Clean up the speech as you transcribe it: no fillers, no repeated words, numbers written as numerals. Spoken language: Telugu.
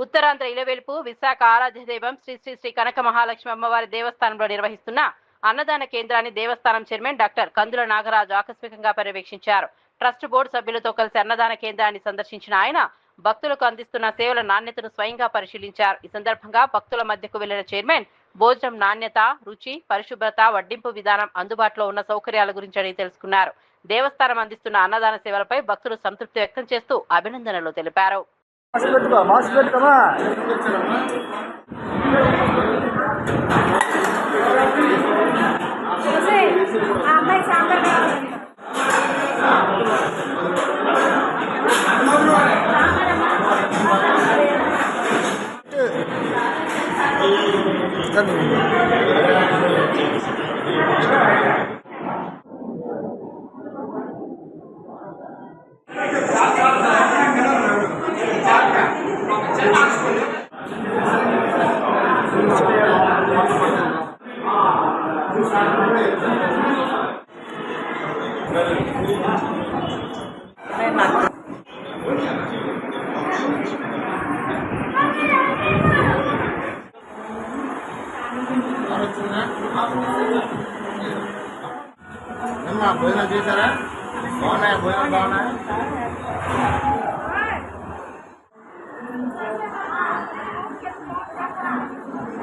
ఉత్తరాంధ్ర ఇలవెల్పు విశాఖ ఆరాధ్య దైవం శ్రీ శ్రీ శ్రీ కనక మహాలక్ష్మి అమ్మవారి దేవస్థానంలో నిర్వహిస్తున్న అన్నదాన కేంద్రాన్ని దేవస్థానం చైర్మన్ డాక్టర్ కందుల నాగరాజు ఆకస్మికంగా పర్యవేక్షించారు. ట్రస్ట్ బోర్డు సభ్యులతో కలిసి అన్నదాన కేంద్రాన్ని సందర్శించిన ఆయన భక్తులకు అందిస్తున్న సేవల నాణ్యతను స్వయంగా పరిశీలించారు. ఈ సందర్భంగా భక్తుల మధ్యకు వెళ్లిన చైర్మన్ భోజనం నాణ్యత, రుచి, పరిశుభ్రత, వడ్డింపు విధానం, అందుబాటులో ఉన్న సౌకర్యాల గురించి అడిగి తెలుసుకున్నారు. దేవస్థానం అందిస్తున్న అన్నదాన సేవలపై భక్తులు సంతృప్తి వ్యక్తం చేస్తూ అభినందనలు తెలిపారు. భోజనం చేశారా? బాగున్నాయా? భోజనం బాగున్నాయా?